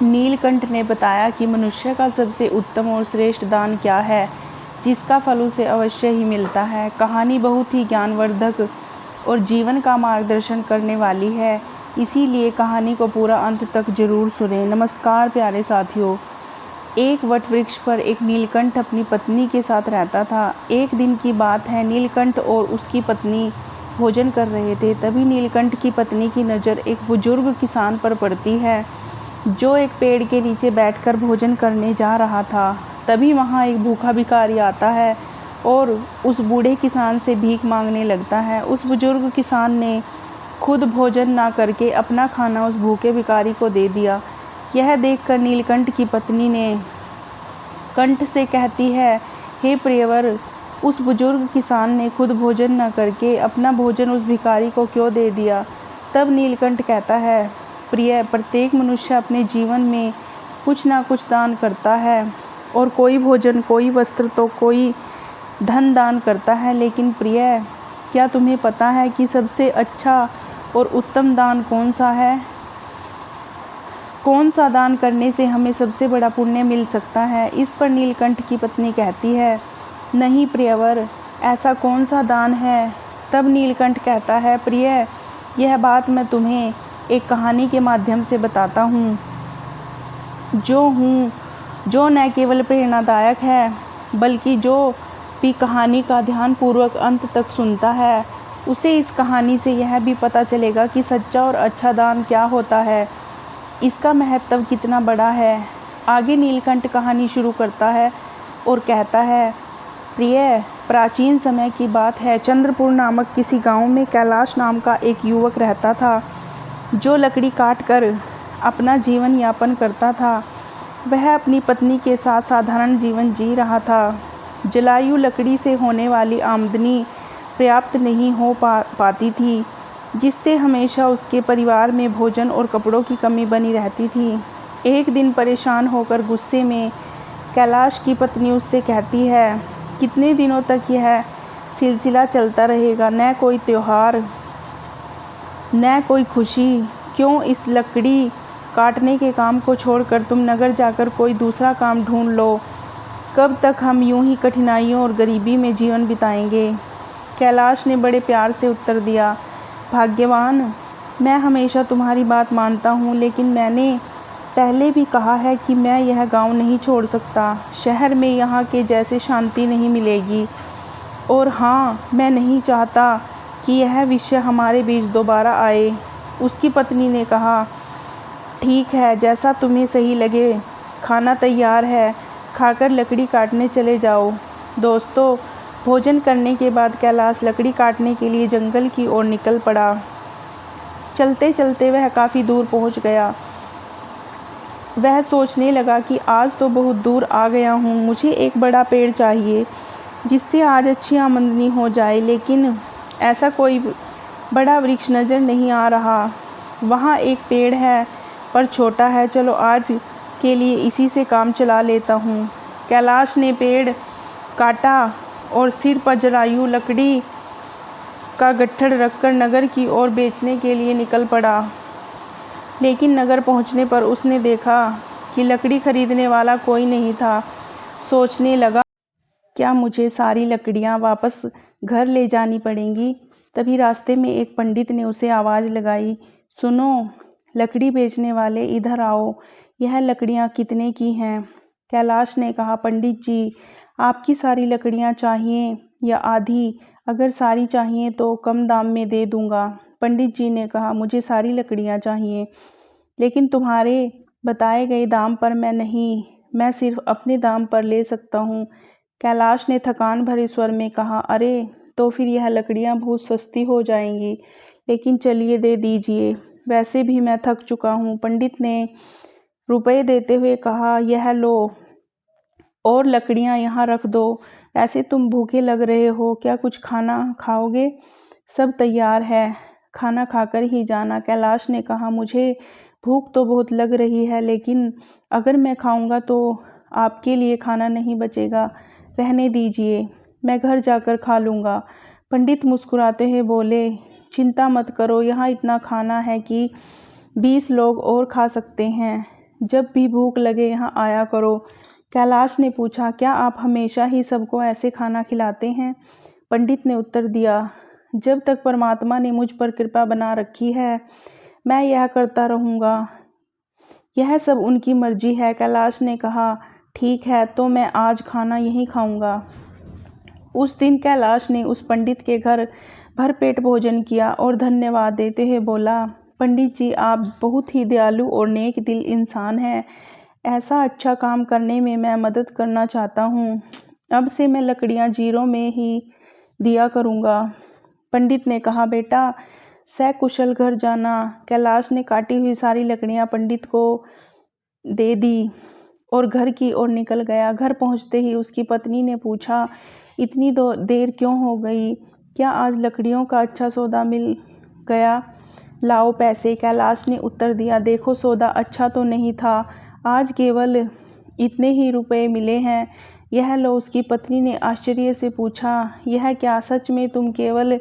नीलकंठ ने बताया कि मनुष्य का सबसे उत्तम और श्रेष्ठ दान क्या है, जिसका फल उसे अवश्य ही मिलता है। कहानी बहुत ही ज्ञानवर्धक और जीवन का मार्गदर्शन करने वाली है, इसीलिए कहानी को पूरा अंत तक जरूर सुनें। नमस्कार प्यारे साथियों। एक वट वृक्ष पर एक नीलकंठ अपनी पत्नी के साथ रहता था। एक दिन की बात है, नीलकंठ और उसकी पत्नी भोजन कर रहे थे। तभी नीलकंठ की पत्नी की नज़र एक बुजुर्ग किसान पर पड़ती है, जो एक पेड़ के नीचे बैठकर भोजन करने जा रहा था। तभी वहाँ एक भूखा भिखारी आता है और उस बूढ़े किसान से भीख मांगने लगता है। उस बुजुर्ग किसान ने खुद भोजन ना करके अपना खाना उस भूखे भिखारी को दे दिया। यह देखकर नीलकंठ की पत्नी ने कंठ से कहती है, हे प्रियवर, उस बुजुर्ग किसान ने खुद भोजन न करके अपना भोजन उस भिखारी को क्यों दे दिया। तब नीलकंठ कहता है, प्रिय, प्रत्येक मनुष्य अपने जीवन में कुछ ना कुछ दान करता है, और कोई भोजन, कोई वस्त्र तो कोई धन दान करता है। लेकिन प्रिय, क्या तुम्हें पता है कि सबसे अच्छा और उत्तम दान कौन सा है? कौन सा दान करने से हमें सबसे बड़ा पुण्य मिल सकता है? इस पर नीलकंठ की पत्नी कहती है, नहीं प्रियवर, ऐसा कौन सा दान है? तब नीलकंठ कहता है, प्रिय, यह बात मैं तुम्हें एक कहानी के माध्यम से बताता हूँ, जो न केवल प्रेरणादायक है, बल्कि जो भी कहानी का ध्यानपूर्वक अंत तक सुनता है, उसे इस कहानी से यह भी पता चलेगा कि सच्चा और अच्छा दान क्या होता है, इसका महत्व कितना बड़ा है। आगे नीलकंठ कहानी शुरू करता है और कहता है, प्रिय, प्राचीन समय की बात है। चंद्रपुर नामक किसी गांव में कैलाश नाम का एक युवक रहता था, जो लकड़ी काट कर अपना जीवन यापन करता था। वह अपनी पत्नी के साथ साधारण जीवन जी रहा था। जलायु लकड़ी से होने वाली आमदनी पर्याप्त नहीं हो पाती थी, जिससे हमेशा उसके परिवार में भोजन और कपड़ों की कमी बनी रहती थी। एक दिन परेशान होकर गुस्से में कैलाश की पत्नी उससे कहती है, कितने दिनों तक यह सिलसिला चलता रहेगा? न कोई त्योहार, न कोई खुशी। क्यों इस लकड़ी काटने के काम को छोड़कर तुम नगर जाकर कोई दूसरा काम ढूंढ लो? कब तक हम यूं ही कठिनाइयों और गरीबी में जीवन बिताएंगे? कैलाश ने बड़े प्यार से उत्तर दिया, भाग्यवान, मैं हमेशा तुम्हारी बात मानता हूँ, लेकिन मैंने पहले भी कहा है कि मैं यह गांव नहीं छोड़ सकता। शहर में यहाँ के जैसे शांति नहीं मिलेगी, और हाँ, मैं नहीं चाहता कि यह विषय हमारे बीच दोबारा आए। उसकी पत्नी ने कहा, ठीक है, जैसा तुम्हें सही लगे, खाना तैयार है, खाकर लकड़ी काटने चले जाओ। दोस्तों, भोजन करने के बाद कैलाश लकड़ी काटने के लिए जंगल की ओर निकल पड़ा। चलते चलते वह काफ़ी दूर पहुंच गया। वह सोचने लगा कि आज तो बहुत दूर आ गया हूँ, मुझे एक बड़ा पेड़ चाहिए जिससे आज अच्छी आमदनी हो जाए। लेकिन ऐसा कोई बड़ा वृक्ष नज़र नहीं आ रहा। वहाँ एक पेड़ है, पर छोटा है। चलो आज के लिए इसी से काम चला लेता हूँ। कैलाश ने पेड़ काटा और सिर पर जलायु लकड़ी का गट्ठर रखकर नगर की ओर बेचने के लिए निकल पड़ा। लेकिन नगर पहुंचने पर उसने देखा कि लकड़ी खरीदने वाला कोई नहीं था। सोचने लगा, क्या मुझे सारी लकड़ियां वापस घर ले जानी पड़ेंगी? तभी रास्ते में एक पंडित ने उसे आवाज़ लगाई, सुनो, लकड़ी बेचने वाले, इधर आओ, यह लकड़ियां कितने की हैं? कैलाश ने कहा, पंडित जी, आपकी सारी लकड़ियां चाहिए या आधी? अगर सारी चाहिए तो कम दाम में दे दूंगा। पंडित जी ने कहा, मुझे सारी लकड़ियां चाहिए, लेकिन तुम्हारे बताए गए दाम पर मैं नहीं, मैं सिर्फ अपने दाम पर ले सकता हूँ। कैलाश ने थकान भरे स्वर में कहा, अरे, तो फिर यह लकड़ियाँ बहुत सस्ती हो जाएंगी, लेकिन चलिए दे दीजिए, वैसे भी मैं थक चुका हूँ। पंडित ने रुपए देते हुए कहा, यह लो, और लकड़ियाँ यहाँ रख दो। ऐसे तुम भूखे लग रहे हो, क्या कुछ खाना खाओगे? सब तैयार है, खाना खाकर ही जाना। कैलाश ने कहा, मुझे भूख तो बहुत लग रही है, लेकिन अगर मैं खाऊंगा तो आपके लिए खाना नहीं बचेगा। रहने दीजिए, मैं घर जाकर खा लूँगा। पंडित मुस्कुराते हुए बोले, चिंता मत करो, यहाँ इतना खाना है कि 20 लोग और खा सकते हैं। जब भी भूख लगे यहाँ आया करो। कैलाश ने पूछा, क्या आप हमेशा ही सबको ऐसे खाना खिलाते हैं? पंडित ने उत्तर दिया, जब तक परमात्मा ने मुझ पर कृपा बना रखी है मैं यह करता रहूँगा। यह सब उनकी मर्जी है। कैलाश ने कहा, ठीक है तो मैं आज खाना यहीं खाऊंगा। उस दिन कैलाश ने उस पंडित के घर भरपेट भोजन किया और धन्यवाद देते हुए बोला, पंडित जी आप बहुत ही दयालु और नेक दिल इंसान हैं। ऐसा अच्छा काम करने में मैं मदद करना चाहता हूँ। अब से मैं लकड़ियाँ जीरों में ही दिया करूँगा। पंडित ने कहा, बेटा सकुशल घर जाना। कैलाश ने काटी हुई सारी लकड़ियाँ पंडित को दे दी और घर की ओर निकल गया। घर पहुँचते ही उसकी पत्नी ने पूछा, इतनी देर क्यों हो गई? क्या आज लकड़ियों का अच्छा सौदा मिल गया? लाओ पैसे। कैलाश ने उत्तर दिया, देखो सौदा अच्छा तो नहीं था, आज केवल इतने ही रुपए मिले हैं। यह लो। उसकी पत्नी ने आश्चर्य से पूछा, यह क्या, सच में तुम केवल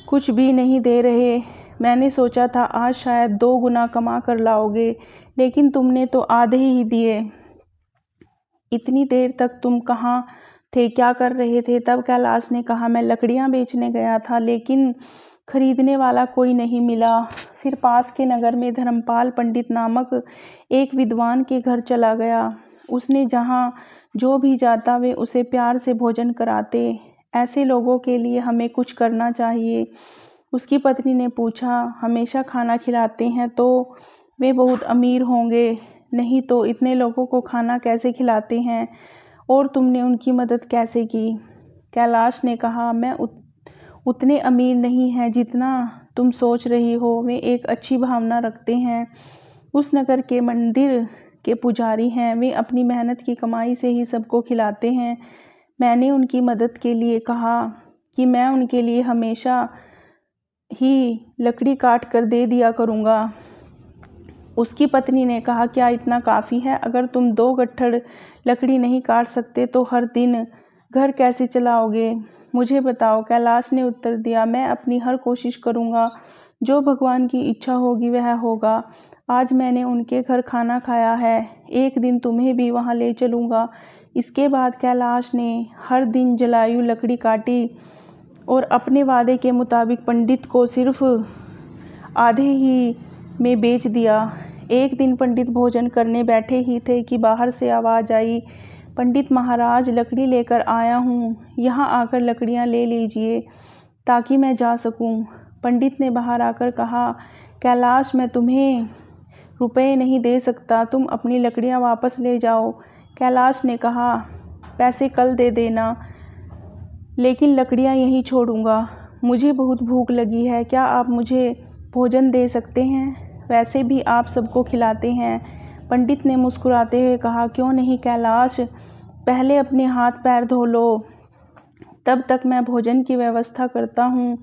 कुछ भी नहीं दे रहे? मैंने सोचा था आज शायद 2 गुना कमा कर लाओगे, लेकिन तुमने तो आधे ही दिए। इतनी देर तक तुम कहाँ थे, क्या कर रहे थे? तब कैलाश ने कहा, मैं लकड़ियाँ बेचने गया था, लेकिन खरीदने वाला कोई नहीं मिला। फिर पास के नगर में धर्मपाल पंडित नामक एक विद्वान के घर चला गया। उसने जहाँ जो भी जाता वे उसे प्यार से भोजन कराते। ऐसे लोगों के लिए हमें कुछ करना चाहिए। उसकी पत्नी ने पूछा, हमेशा खाना खिलाते हैं तो वे बहुत अमीर होंगे, नहीं तो इतने लोगों को खाना कैसे खिलाते हैं? और तुमने उनकी मदद कैसे की? कैलाश ने कहा, मैं उतने अमीर नहीं हैं जितना तुम सोच रही हो। वे एक अच्छी भावना रखते हैं। उस नगर के मंदिर के पुजारी हैं। वे अपनी मेहनत की कमाई से ही सबको खिलाते हैं। मैंने उनकी मदद के लिए कहा कि मैं उनके लिए हमेशा ही लकड़ी काट कर दे दिया करूँगा। उसकी पत्नी ने कहा, क्या इतना काफ़ी है? अगर तुम 2 गट्ठर लकड़ी नहीं काट सकते तो हर दिन घर कैसे चलाओगे? मुझे बताओ। कैलाश ने उत्तर दिया, मैं अपनी हर कोशिश करूँगा, जो भगवान की इच्छा होगी वह होगा। आज मैंने उनके घर खाना खाया है, एक दिन तुम्हें भी वहाँ ले चलूँगा। इसके बाद कैलाश ने हर दिन जलायु लकड़ी काटी और अपने वादे के मुताबिक पंडित को सिर्फ आधे ही में बेच दिया। एक दिन पंडित भोजन करने बैठे ही थे कि बाहर से आवाज़ आई, पंडित महाराज लकड़ी लेकर आया हूँ, यहाँ आकर लकड़ियाँ ले लीजिए ताकि मैं जा सकूँ। पंडित ने बाहर आकर कहा, कैलाश मैं तुम्हें रुपए नहीं दे सकता, तुम अपनी लकड़ियाँ वापस ले जाओ। कैलाश ने कहा, पैसे कल दे देना, लेकिन लकड़ियाँ यहीं छोड़ूंगा। मुझे बहुत भूख लगी है, क्या आप मुझे भोजन दे सकते हैं? वैसे भी आप सबको खिलाते हैं। पंडित ने मुस्कुराते हुए कहा, क्यों नहीं कैलाश, पहले अपने हाथ पैर धो लो, तब तक मैं भोजन की व्यवस्था करता हूँ।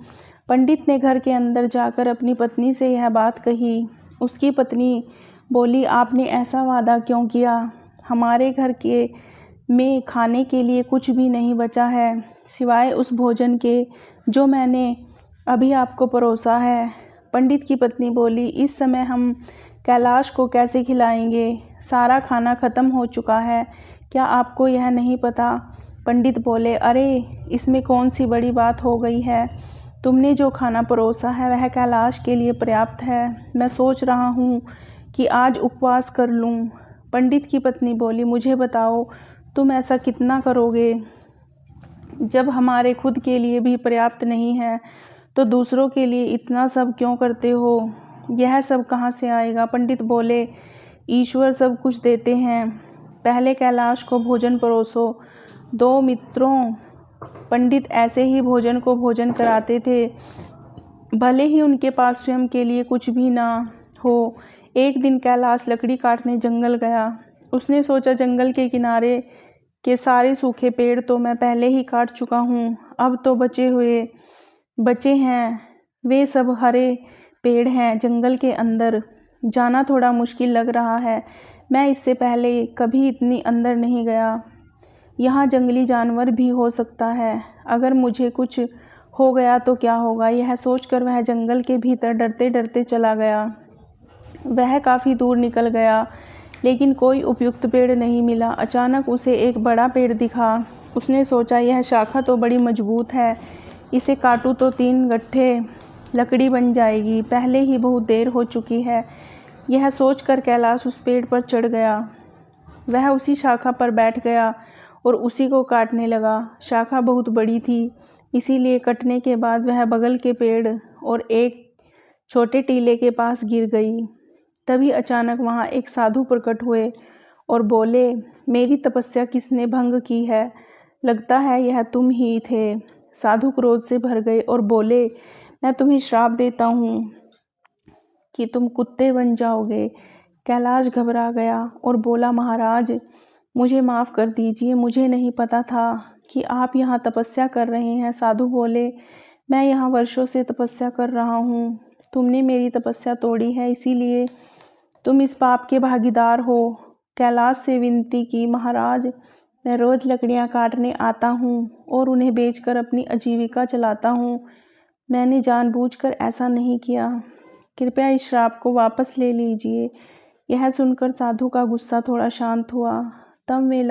पंडित ने घर के अंदर जाकर अपनी पत्नी से यह बात कही। उसकी पत्नी बोली, आपने ऐसा वादा क्यों किया? हमारे घर के में खाने के लिए कुछ भी नहीं बचा है, सिवाय उस भोजन के जो मैंने अभी आपको परोसा है। पंडित की पत्नी बोली, इस समय हम कैलाश को कैसे खिलाएंगे? सारा खाना ख़त्म हो चुका है, क्या आपको यह नहीं पता? पंडित बोले, अरे इसमें कौन सी बड़ी बात हो गई है? तुमने जो खाना परोसा है वह कैलाश के लिए पर्याप्त है। मैं सोच रहा हूँ कि आज उपवास कर लूँ। पंडित की पत्नी बोली, मुझे बताओ तुम ऐसा कितना करोगे? जब हमारे खुद के लिए भी पर्याप्त नहीं है तो दूसरों के लिए इतना सब क्यों करते हो? यह सब कहाँ से आएगा? पंडित बोले, ईश्वर सब कुछ देते हैं, पहले कैलाश को भोजन परोसो। 2 मित्रों पंडित ऐसे ही भोजन को भोजन कराते थे, भले ही उनके पास स्वयं के लिए कुछ भी ना हो। एक दिन कैलाश लकड़ी काटने जंगल गया। उसने सोचा, जंगल के किनारे के सारे सूखे पेड़ तो मैं पहले ही काट चुका हूँ, अब तो बचे हैं वे सब हरे पेड़ हैं। जंगल के अंदर जाना थोड़ा मुश्किल लग रहा है, मैं इससे पहले कभी इतनी अंदर नहीं गया। यहाँ जंगली जानवर भी हो सकता है, अगर मुझे कुछ हो गया तो क्या होगा? यह सोचकर वह जंगल के भीतर डरते डरते चला गया। वह काफ़ी दूर निकल गया, लेकिन कोई उपयुक्त पेड़ नहीं मिला। अचानक उसे एक बड़ा पेड़ दिखा। उसने सोचा, यह शाखा तो बड़ी मजबूत है, इसे काटूं तो 3 गट्ठे लकड़ी बन जाएगी। पहले ही बहुत देर हो चुकी है। यह सोचकर कैलाश उस पेड़ पर चढ़ गया। वह उसी शाखा पर बैठ गया और उसी को काटने लगा। शाखा बहुत बड़ी थी, इसीलिए कटने के बाद वह बगल के पेड़ और एक छोटे टीले के पास गिर गई। तभी अचानक वहाँ एक साधु प्रकट हुए और बोले, मेरी तपस्या किसने भंग की है? लगता है यह तुम ही थे। साधु क्रोध से भर गए और बोले, मैं तुम्हें श्राप देता हूँ कि तुम कुत्ते बन जाओगे। कैलाश घबरा गया और बोला, महाराज मुझे माफ़ कर दीजिए, मुझे नहीं पता था कि आप यहाँ तपस्या कर रहे हैं। साधु बोले, मैं यहाँ वर्षों से तपस्या कर रहा हूँ, तुमने मेरी तपस्या तोड़ी है, इसीलिए तुम इस पाप के भागीदार हो। कैलाश से विनती की, महाराज मैं रोज़ लकड़ियाँ काटने आता हूँ और उन्हें बेचकर अपनी आजीविका चलाता हूँ। मैंने जानबूझकर ऐसा नहीं किया, कृपया इस श्राप को वापस ले लीजिए। यह सुनकर साधु का गुस्सा थोड़ा शांत हुआ। तब वे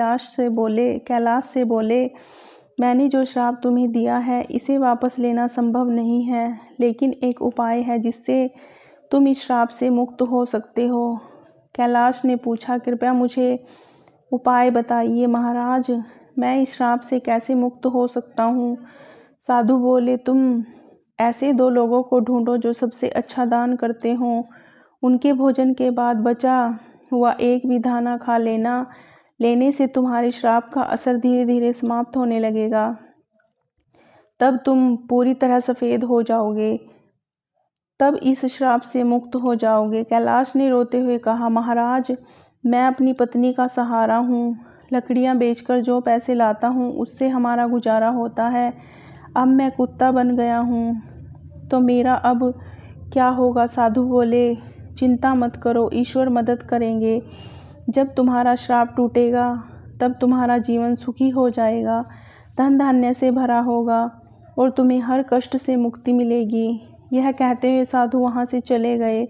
कैलाश से बोले, मैंने जो श्राप तुम्हें दिया है इसे वापस लेना संभव नहीं है, लेकिन एक उपाय है जिससे तुम इस श्राप से मुक्त हो सकते हो। कैलाश ने पूछा, कृपया मुझे उपाय बताइए महाराज, मैं इस श्राप से कैसे मुक्त हो सकता हूँ? साधु बोले, तुम ऐसे 2 लोगों को ढूंढो जो सबसे अच्छा दान करते हों। उनके भोजन के बाद बचा हुआ एक भी दाना खा लेने से तुम्हारे श्राप का असर धीरे धीरे समाप्त होने लगेगा। तब तुम पूरी तरह सफ़ेद हो जाओगे, तब इस श्राप से मुक्त हो जाओगे। कैलाश ने रोते हुए कहा, महाराज मैं अपनी पत्नी का सहारा हूँ, लकड़ियाँ बेचकर जो पैसे लाता हूँ उससे हमारा गुजारा होता है। अब मैं कुत्ता बन गया हूँ तो मेरा अब क्या होगा? साधु बोले, चिंता मत करो, ईश्वर मदद करेंगे। जब तुम्हारा श्राप टूटेगा तब तुम्हारा जीवन सुखी हो जाएगा, धन धान्य से भरा होगा और तुम्हें हर कष्ट से मुक्ति मिलेगी। यह कहते हुए साधु वहाँ से चले गए।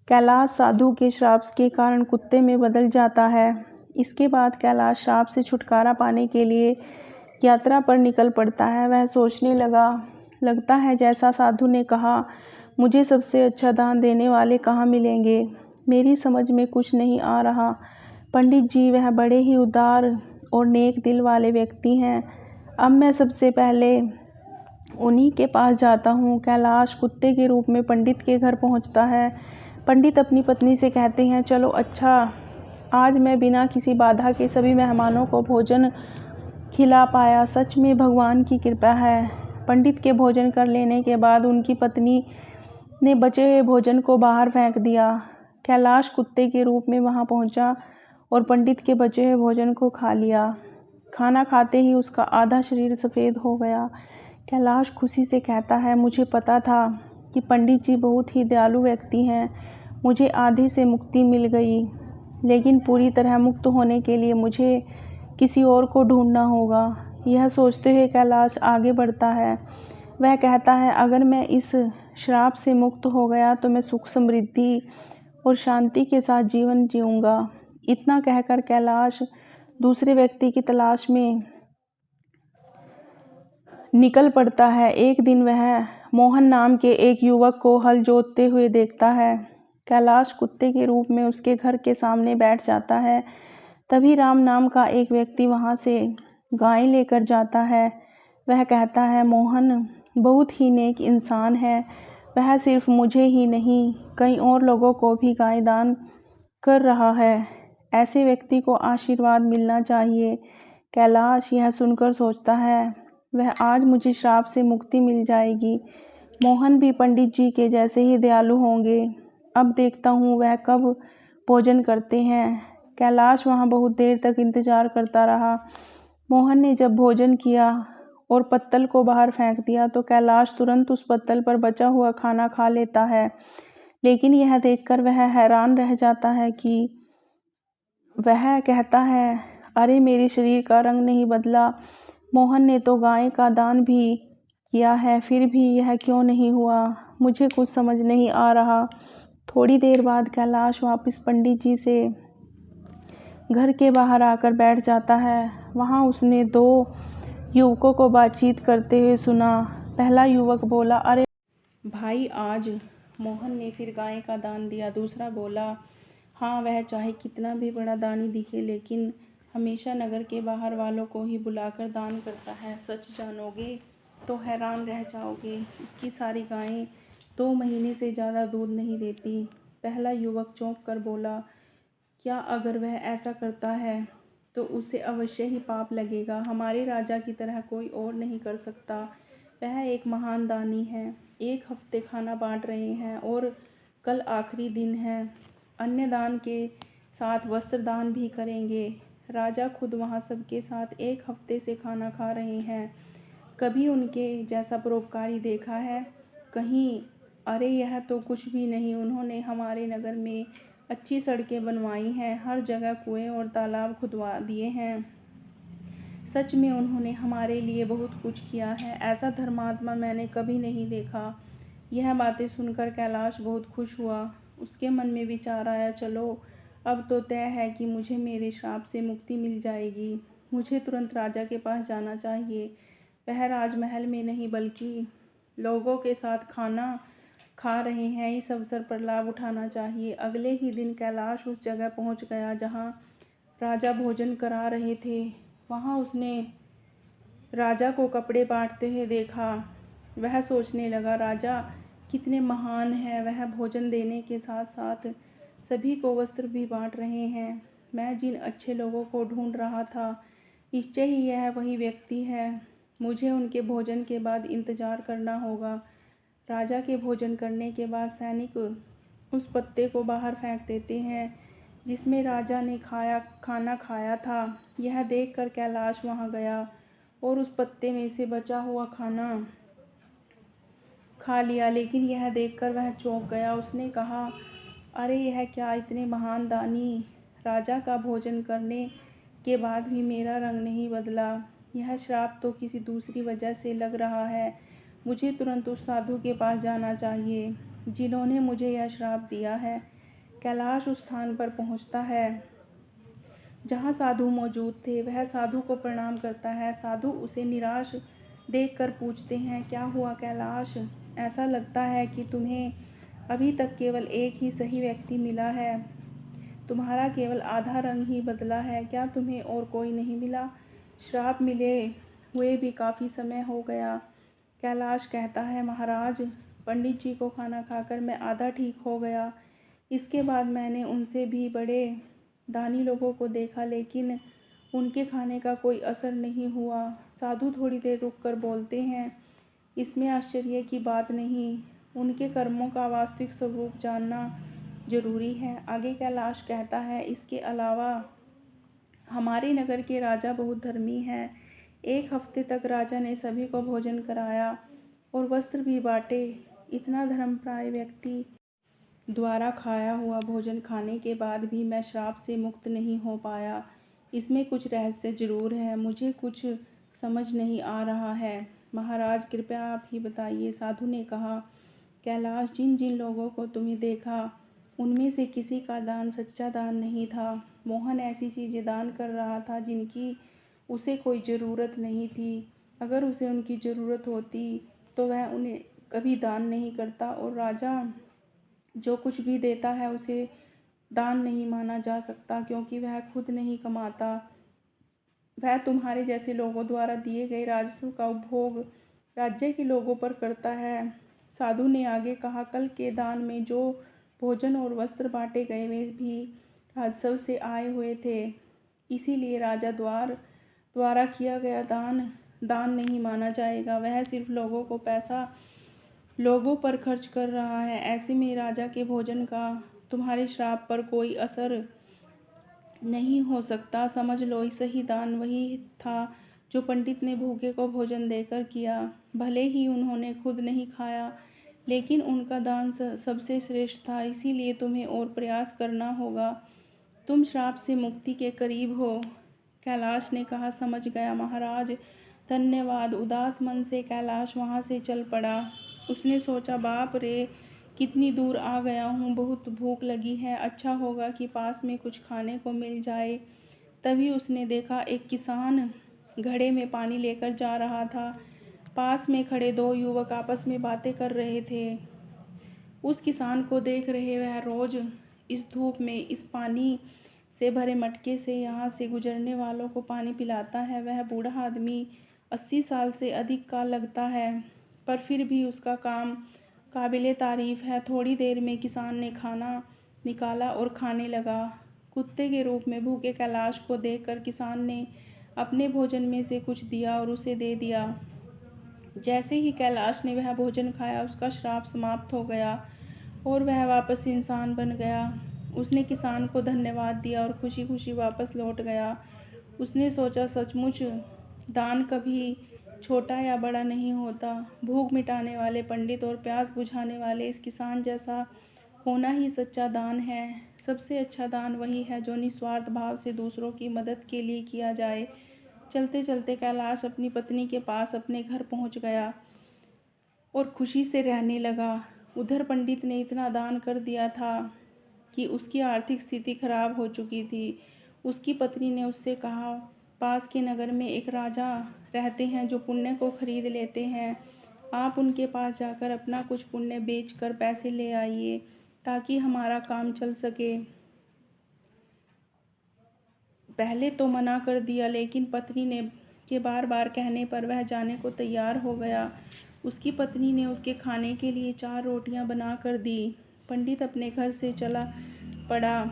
कैलाश साधु के श्राप के कारण कुत्ते में बदल जाता है। इसके बाद कैलाश श्राप से छुटकारा पाने के लिए यात्रा पर निकल पड़ता है। वह सोचने लगता है, जैसा साधु ने कहा, मुझे सबसे अच्छा दान देने वाले कहाँ मिलेंगे? मेरी समझ में कुछ नहीं आ रहा। पंडित जी वह बड़े ही उदार और नेक दिल वाले व्यक्ति हैं। अब मैं सबसे पहले उन्हीं के पास जाता हूँ। कैलाश कुत्ते के रूप में पंडित के घर पहुँचता है। पंडित अपनी पत्नी से कहते हैं, चलो अच्छा, आज मैं बिना किसी बाधा के सभी मेहमानों को भोजन खिला पाया, सच में भगवान की कृपा है। पंडित के भोजन कर लेने के बाद उनकी पत्नी ने बचे हुए भोजन को बाहर फेंक दिया। कैलाश कुत्ते के रूप में वहां पहुंचा और पंडित के बचे हुए भोजन को खा लिया। खाना खाते ही उसका आधा शरीर सफ़ेद हो गया। कैलाश खुशी से कहता है, मुझे पता था कि पंडित जी बहुत ही दयालु व्यक्ति हैं, मुझे आधे से मुक्ति मिल गई, लेकिन पूरी तरह मुक्त होने के लिए मुझे किसी और को ढूंढना होगा। यह सोचते हुए कैलाश आगे बढ़ता है। वह कहता है, अगर मैं इस श्राप से मुक्त हो गया तो मैं सुख समृद्धि और शांति के साथ जीवन जीऊँगा। इतना कहकर कैलाश दूसरे व्यक्ति की तलाश में निकल पड़ता है। एक दिन वह मोहन नाम के एक युवक को हल जोतते हुए देखता है। कैलाश कुत्ते के रूप में उसके घर के सामने बैठ जाता है। तभी राम नाम का एक व्यक्ति वहां से गाय लेकर जाता है। वह कहता है, मोहन बहुत ही नेक इंसान है, वह सिर्फ मुझे ही नहीं कई और लोगों को भी गाय दान कर रहा है, ऐसे व्यक्ति को आशीर्वाद मिलना चाहिए। कैलाश यह सुनकर सोचता है, वह आज मुझे श्राप से मुक्ति मिल जाएगी। मोहन भी पंडित जी के जैसे ही दयालु होंगे। अब देखता हूँ वह कब भोजन करते हैं। कैलाश वहाँ बहुत देर तक इंतज़ार करता रहा। मोहन ने जब भोजन किया और पत्तल को बाहर फेंक दिया तो कैलाश तुरंत उस पत्तल पर बचा हुआ खाना खा लेता है। लेकिन यह देखकर वह हैरान रह जाता है कि वह कहता है, अरे मेरे शरीर का रंग नहीं बदला, मोहन ने तो गाय का दान भी किया है, फिर भी यह क्यों नहीं हुआ? मुझे कुछ समझ नहीं आ रहा। थोड़ी देर बाद कैलाश वापस पंडित जी से घर के बाहर आकर बैठ जाता है। वहाँ उसने 2 युवकों को बातचीत करते हुए सुना। पहला युवक बोला, अरे भाई, आज मोहन ने फिर गाय का दान दिया। दूसरा बोला, हाँ, वह चाहे कितना भी बड़ा दानी दिखे लेकिन हमेशा नगर के बाहर वालों को ही बुलाकर दान करता है। सच जानोगे तो हैरान रह जाओगे, उसकी सारी गायें 2 महीने से ज़्यादा दूध नहीं देती। पहला युवक चौंक कर बोला, क्या अगर वह ऐसा करता है तो उसे अवश्य ही पाप लगेगा। हमारे राजा की तरह कोई और नहीं कर सकता। वह एक महान दानी है। 1 हफ्ते खाना बांट रहे हैं और कल आखिरी दिन है। अन्य दान के साथ वस्त्र दान भी करेंगे। राजा खुद वहाँ सबके साथ 1 हफ्ते से खाना खा रहे हैं। कभी उनके जैसा परोपकारी देखा है कहीं? अरे यह तो कुछ भी नहीं। उन्होंने हमारे नगर में अच्छी सड़कें बनवाई हैं, हर जगह कुएं और तालाब खुदवा दिए हैं। सच में उन्होंने हमारे लिए बहुत कुछ किया है। ऐसा धर्मात्मा मैंने कभी नहीं देखा। यह बातें सुनकर कैलाश बहुत खुश हुआ। उसके मन में विचार आया, चलो अब तो तय है कि मुझे मेरे श्राप से मुक्ति मिल जाएगी। मुझे तुरंत राजा के पास जाना चाहिए। वह राजमहल में नहीं बल्कि लोगों के साथ खाना खा रहे हैं, इस अवसर पर लाभ उठाना चाहिए। अगले ही दिन कैलाश उस जगह पहुंच गया जहां राजा भोजन करा रहे थे। वहां उसने राजा को कपड़े बांटते हुए देखा। वह सोचने लगा, राजा कितने महान हैं। वह भोजन देने के साथ साथ सभी को वस्त्र भी बांट रहे हैं। मैं जिन अच्छे लोगों को ढूंढ रहा था, निश्चय ही यह वही व्यक्ति है। मुझे उनके भोजन के बाद इंतजार करना होगा। राजा के भोजन करने के बाद सैनिक उस पत्ते को बाहर फेंक देते हैं जिसमें राजा ने खाना खाया था। यह देखकर कैलाश वहां गया और उस पत्ते में से बचा हुआ खाना खा लिया, लेकिन यह देखकर वह चौंक गया। उसने कहा, अरे यह क्या, इतने महान दानी राजा का भोजन करने के बाद भी मेरा रंग नहीं बदला। यह श्राप तो किसी दूसरी वजह से लग रहा है। मुझे तुरंत उस साधु के पास जाना चाहिए जिन्होंने मुझे यह श्राप दिया है। कैलाश उस स्थान पर पहुंचता है जहां साधु मौजूद थे। वह साधु को प्रणाम करता है। साधु उसे निराश देखकर पूछते हैं, क्या हुआ कैलाश? ऐसा लगता है कि तुम्हें अभी तक केवल एक ही सही व्यक्ति मिला है। तुम्हारा केवल आधा रंग ही बदला है। क्या तुम्हें और कोई नहीं मिला? श्राप मिले हुए भी काफ़ी समय हो गया। कैलाश कहता है, महाराज, पंडित जी को खाना खाकर मैं आधा ठीक हो गया। इसके बाद मैंने उनसे भी बड़े दानी लोगों को देखा लेकिन उनके खाने का कोई असर नहीं हुआ। साधु थोड़ी देर रुककर बोलते हैं, इसमें आश्चर्य की बात नहीं। उनके कर्मों का वास्तविक स्वरूप जानना जरूरी है। आगे कैलाश कहता है, इसके अलावा हमारे नगर के राजा बहुत धर्मी हैं। 1 हफ्ते तक राजा ने सभी को भोजन कराया और वस्त्र भी बांटे। इतना धर्मप्राय व्यक्ति द्वारा खाया हुआ भोजन खाने के बाद भी मैं श्राप से मुक्त नहीं हो पाया। इसमें कुछ रहस्य जरूर है। मुझे कुछ समझ नहीं आ रहा है। महाराज, कृपया आप ही बताइए। साधु ने कहा, कैलाश, जिन जिन लोगों को तुमने देखा उनमें से किसी का दान सच्चा दान नहीं था। मोहन ऐसी चीज़ें दान कर रहा था जिनकी उसे कोई ज़रूरत नहीं थी। अगर उसे उनकी ज़रूरत होती तो वह उन्हें कभी दान नहीं करता, और राजा जो कुछ भी देता है उसे दान नहीं माना जा सकता क्योंकि वह खुद नहीं कमाता। वह तुम्हारे जैसे लोगों द्वारा दिए गए राजस्व का उपभोग राज्य के लोगों पर करता है। साधु ने आगे कहा, कल के दान में जो भोजन और वस्त्र बांटे गए वे भी राजस्व से आए हुए थे। इसीलिए राजा द्वारा किया गया दान नहीं माना जाएगा। वह सिर्फ लोगों को पैसा लोगों पर खर्च कर रहा है। ऐसे में राजा के भोजन का तुम्हारे श्राप पर कोई असर नहीं हो सकता। समझ लो, सही दान वही था जो पंडित ने भूखे को भोजन देकर किया। भले ही उन्होंने खुद नहीं खाया लेकिन उनका दान सबसे श्रेष्ठ था। इसीलिए तुम्हें और प्रयास करना होगा। तुम श्राप से मुक्ति के करीब हो। कैलाश ने कहा, समझ गया महाराज, धन्यवाद। उदास मन से कैलाश वहाँ से चल पड़ा। उसने सोचा, बाप रे, कितनी दूर आ गया हूँ, बहुत भूख लगी है, अच्छा होगा कि पास में कुछ खाने को मिल जाए। तभी उसने देखा एक किसान घड़े में पानी लेकर जा रहा था। पास में खड़े दो युवक आपस में बातें कर रहे थे। उस किसान को देख रहे वह रोज इस धूप में इस पानी से भरे मटके से यहाँ से गुजरने वालों को पानी पिलाता है। वह बूढ़ा आदमी 80 साल से अधिक का लगता है, पर फिर भी उसका काम काबिले तारीफ है। थोड़ी देर में किसान ने खाना निकाला और खाने लगा। कुत्ते के रूप में भूखे कैलाश को देखकर किसान ने अपने भोजन में से कुछ दिया और उसे दे दिया। जैसे ही कैलाश ने वह भोजन खाया, उसका श्राप समाप्त हो गया और वह वापस इंसान बन गया। उसने किसान को धन्यवाद दिया और खुशी खुशी वापस लौट गया। उसने सोचा, सचमुच दान कभी छोटा या बड़ा नहीं होता। भूख मिटाने वाले पंडित और प्यास बुझाने वाले इस किसान जैसा होना ही सच्चा दान है। सबसे अच्छा दान वही है जो निस्वार्थ भाव से दूसरों की मदद के लिए किया जाए। चलते चलते कैलाश अपनी पत्नी के पास अपने घर पहुंच गया और खुशी से रहने लगा। उधर पंडित ने इतना दान कर दिया था कि उसकी आर्थिक स्थिति खराब हो चुकी थी। उसकी पत्नी ने उससे कहा, पास के नगर में एक राजा रहते हैं जो पुण्य को खरीद लेते हैं। आप उनके पास जाकर अपना कुछ पुण्य बेच कर पैसे ले आइए ताकि हमारा काम चल सके। पहले तो मना कर दिया, लेकिन पत्नी ने के बार बार कहने पर वह जाने को तैयार हो गया। उसकी पत्नी ने उसके खाने के लिए 4 रोटियां बना कर दी। पंडित अपने घर से चला पड़ा।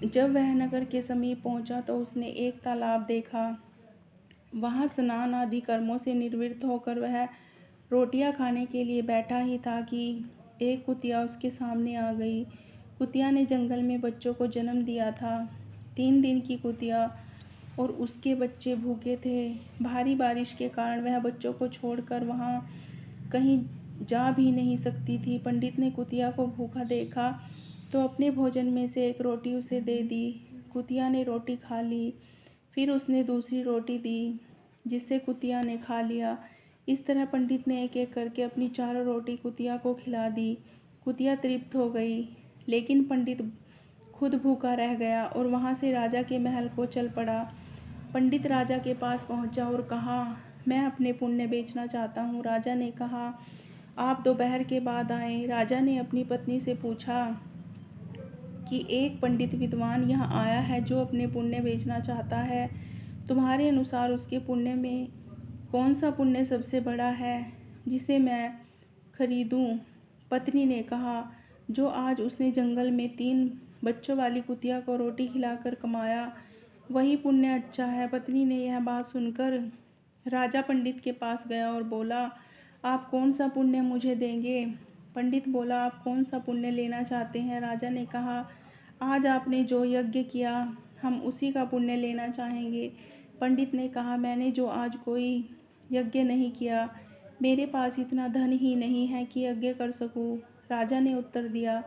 जब वह नगर के समीप पहुंचा तो उसने एक तालाब देखा। वहां स्नान आदि कर्मों से निवृत्त होकर वह रोटियां खाने के लिए बैठा ही था कि एक कुतिया उसके सामने आ गई। कुतिया ने जंगल में बच्चों को जन्म दिया था। 3 दिन की कुतिया और उसके बच्चे भूखे थे। भारी बारिश के कारण वह बच्चों को छोड़कर वहां कहीं जा भी नहीं सकती थी। पंडित ने कुतिया को भूखा देखा तो अपने भोजन में से एक रोटी उसे दे दी। कुतिया ने रोटी खा ली। फिर उसने दूसरी रोटी दी, जिसे कुतिया ने खा लिया। इस तरह पंडित ने एक एक करके अपनी 4 रोटी कुतिया को खिला दी। कुतिया तृप्त हो गई, लेकिन पंडित खुद भूखा रह गया और वहां से राजा के महल को चल पड़ा। पंडित राजा के पास पहुंचा और कहा, मैं अपने पुण्य बेचना चाहता हूँ। राजा ने कहा, आप दोपहर के बाद आए। राजा ने अपनी पत्नी से पूछा कि एक पंडित विद्वान यहाँ आया है जो अपने पुण्य बेचना चाहता है। तुम्हारे अनुसार उसके पुण्य में कौन सा पुण्य सबसे बड़ा है जिसे मैं खरीदूं? पत्नी ने कहा, जो आज उसने जंगल में 3 बच्चों वाली कुतिया को रोटी खिलाकर कमाया, वही पुण्य अच्छा है। पत्नी ने यह बात सुनकर राजा पंडित के पास गया और बोला, आप कौन सा पुण्य मुझे देंगे? पंडित बोला, आप कौन सा पुण्य लेना चाहते हैं? राजा ने कहा, आज आपने जो यज्ञ किया, हम उसी का पुण्य लेना चाहेंगे। पंडित ने कहा, मैंने जो आज कोई यज्ञ नहीं किया, मेरे पास इतना धन ही नहीं है कि यज्ञ कर सकूं। राजा ने उत्तर दिया,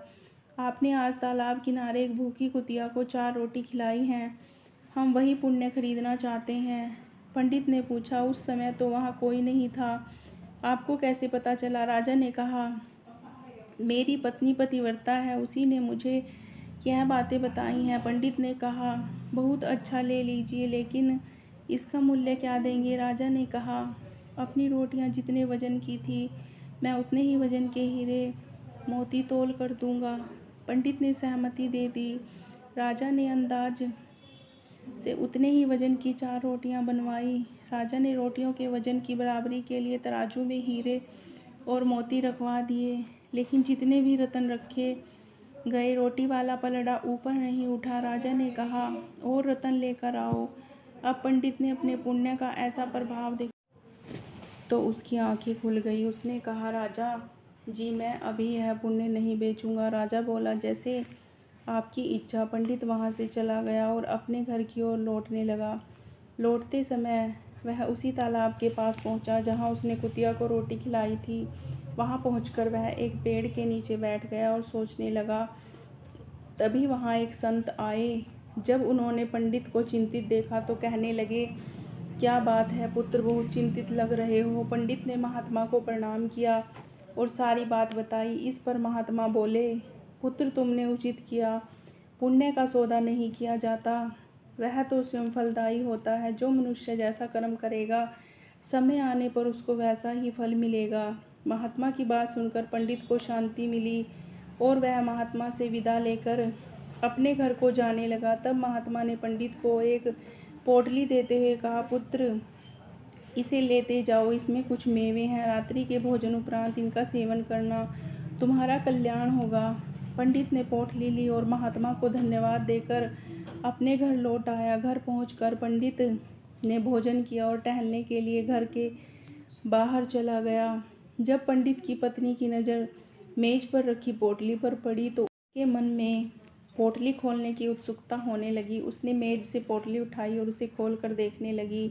आपने आज तालाब किनारे एक भूखी कुतिया को 4 रोटी खिलाई हैं, हम वही पुण्य खरीदना चाहते हैं। पंडित ने पूछा, उस समय तो वहाँ कोई नहीं था, आपको कैसे पता चला? राजा ने कहा, मेरी पत्नी पतिव्रता है, उसी ने मुझे यह बातें बताई हैं। पंडित ने कहा, बहुत अच्छा, ले लीजिए, लेकिन इसका मूल्य क्या देंगे? राजा ने कहा, अपनी रोटियां जितने वजन की थी, मैं उतने ही वजन के हीरे मोती तोल कर दूंगा। पंडित ने सहमति दे दी। राजा ने अंदाज से उतने ही वजन की 4 रोटियां बनवाई। राजा ने रोटियों के वजन की बराबरी के लिए तराजू में हीरे और मोती रखवा दिए, लेकिन जितने भी रत्न रखे गए, रोटी वाला पलड़ा ऊपर नहीं उठा। राजा ने कहा, और रत्न लेकर आओ। अब पंडित ने अपने पुण्य का ऐसा प्रभाव देखा तो उसकी आंखें खुल गई। उसने कहा, राजा जी, मैं अभी यह पुण्य नहीं बेचूंगा। राजा बोला, जैसे आपकी इच्छा। पंडित वहां से चला गया और अपने घर की ओर लौटने लगा। लौटते समय वह उसी तालाब के पास पहुंचा जहां उसने कुतिया को रोटी खिलाई थी। वहां पहुंचकर वह एक पेड़ के नीचे बैठ गया और सोचने लगा। तभी वहां एक संत आए। जब उन्होंने पंडित को चिंतित देखा तो कहने लगे, क्या बात है पुत्र, बहुत चिंतित लग रहे हो? पंडित ने महात्मा को प्रणाम किया। और सारी बात बताई। इस पर महात्मा बोले, पुत्र तुमने उचित किया, पुण्य का सौदा नहीं किया जाता, वह तो स्वयं फलदायी होता है। जो मनुष्य जैसा कर्म करेगा समय आने पर उसको वैसा ही फल मिलेगा। महात्मा की बात सुनकर पंडित को शांति मिली और वह महात्मा से विदा लेकर अपने घर को जाने लगा। तब महात्मा ने पंडित को एक पोटली देते हुए कहा, पुत्र इसे लेते जाओ, इसमें कुछ मेवे हैं, रात्रि के भोजन उपरांत इनका सेवन करना, तुम्हारा कल्याण होगा। पंडित ने पोटली ली और महात्मा को धन्यवाद देकर अपने घर लौट आया। घर पहुंचकर पंडित ने भोजन किया और टहलने के लिए घर के बाहर चला गया। जब पंडित की पत्नी की नज़र मेज पर रखी पोटली पर पड़ी तो उसके मन में पोटली खोलने की उत्सुकता होने लगी। उसने मेज से पोटली उठाई और उसे खोलकर देखने लगी।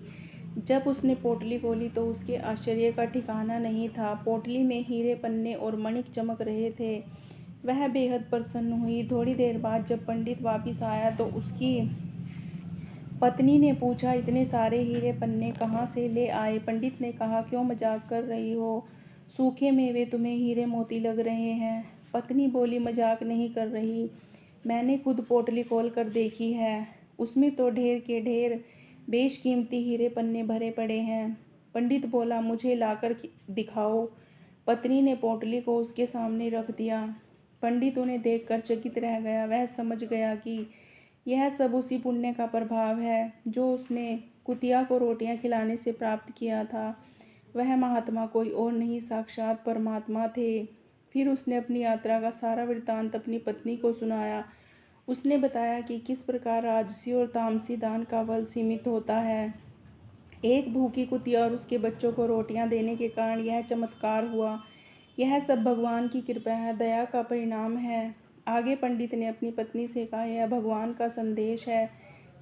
जब उसने पोटली खोली तो उसके आश्चर्य का ठिकाना नहीं था। पोटली में हीरे, पन्ने और मणिक चमक रहे थे। वह बेहद प्रसन्न हुई। थोड़ी देर बाद जब पंडित वापस आया तो उसकी पत्नी ने पूछा, इतने सारे हीरे पन्ने कहाँ से ले आए? पंडित ने कहा, क्यों मजाक कर रही हो? सूखे मेवे तुम्हें हीरे मोती लग रहे हैं। पत्नी बोली, मजाक नहीं कर रही, मैंने खुद पोटली खोल कर देखी है, उसमें तो ढेर के ढेर बेशकीमती हीरे पन्ने भरे पड़े हैं। पंडित बोला, मुझे लाकर दिखाओ। पत्नी ने पोटली को उसके सामने रख दिया। पंडित उन्हें देखकर चकित रह गया। वह समझ गया कि यह सब उसी पुण्य का प्रभाव है जो उसने कुतिया को रोटियां खिलाने से प्राप्त किया था। वह महात्मा कोई और नहीं, साक्षात परमात्मा थे। फिर उसने अपनी यात्रा का सारा वृत्तांत अपनी पत्नी को सुनाया। उसने बताया कि किस प्रकार राजसी और तामसी दान का फल सीमित होता है। एक भूखी कुतिया और उसके बच्चों को रोटियां देने के कारण यह चमत्कार हुआ। यह सब भगवान की कृपा है, दया का परिणाम है। आगे पंडित ने अपनी पत्नी से कहा, यह भगवान का संदेश है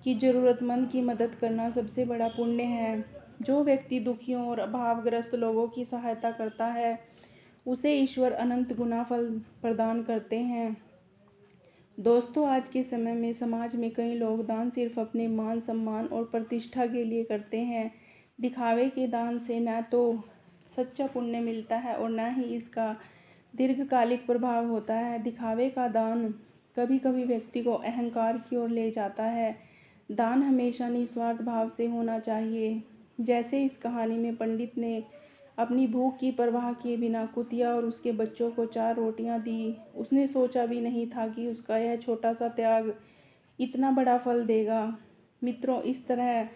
कि ज़रूरतमंद की मदद करना सबसे बड़ा पुण्य है। जो व्यक्ति दुखियों और अभावग्रस्त लोगों की सहायता करता है उसे ईश्वर अनंत गुना फल प्रदान करते हैं। दोस्तों, आज के समय में समाज में कई लोग दान सिर्फ अपने मान सम्मान और प्रतिष्ठा के लिए करते हैं। दिखावे के दान से न तो सच्चा पुण्य मिलता है और न ही इसका दीर्घकालिक प्रभाव होता है। दिखावे का दान कभी कभी व्यक्ति को अहंकार की ओर ले जाता है। दान हमेशा निस्वार्थ भाव से होना चाहिए। जैसे इस कहानी में पंडित ने अपनी भूख की परवाह किए बिना कुतिया और उसके बच्चों को 4 रोटियां दी। उसने सोचा भी नहीं था कि उसका यह छोटा सा त्याग इतना बड़ा फल देगा। मित्रों, इस तरह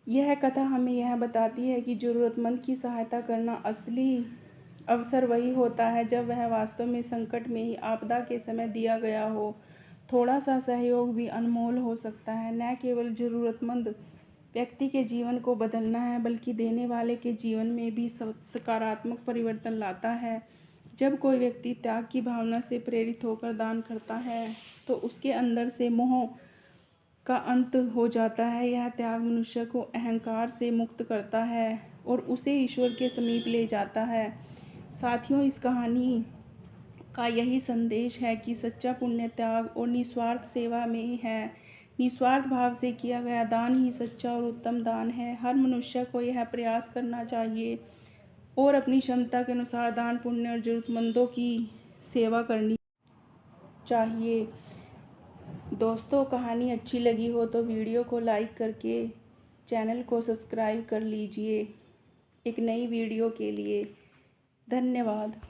यह कथा हमें यह बताती है कि ज़रूरतमंद की सहायता करना असली अवसर वही होता है जब वह वास्तव में संकट में ही आपदा के समय दिया गया हो। थोड़ा सा सहयोग भी अनमोल हो सकता है। न केवल ज़रूरतमंद व्यक्ति के जीवन को बदलना है बल्कि देने वाले के जीवन में भी सकारात्मक परिवर्तन लाता है। जब कोई व्यक्ति त्याग की भावना से प्रेरित होकर दान करता है तो उसके अंदर से मोह का अंत हो जाता है। यह त्याग मनुष्य को अहंकार से मुक्त करता है और उसे ईश्वर के समीप ले जाता है। साथियों, इस कहानी का यही संदेश है कि सच्चा पुण्य त्याग और निस्वार्थ सेवा में ही है। निस्वार्थ भाव से किया गया दान ही सच्चा और उत्तम दान है। हर मनुष्य को यह प्रयास करना चाहिए और अपनी क्षमता के अनुसार दान पुण्य और ज़रूरतमंदों की सेवा करनी चाहिए। दोस्तों, कहानी अच्छी लगी हो तो वीडियो को लाइक करके चैनल को सब्सक्राइब कर लीजिए एक नई वीडियो के लिए। धन्यवाद।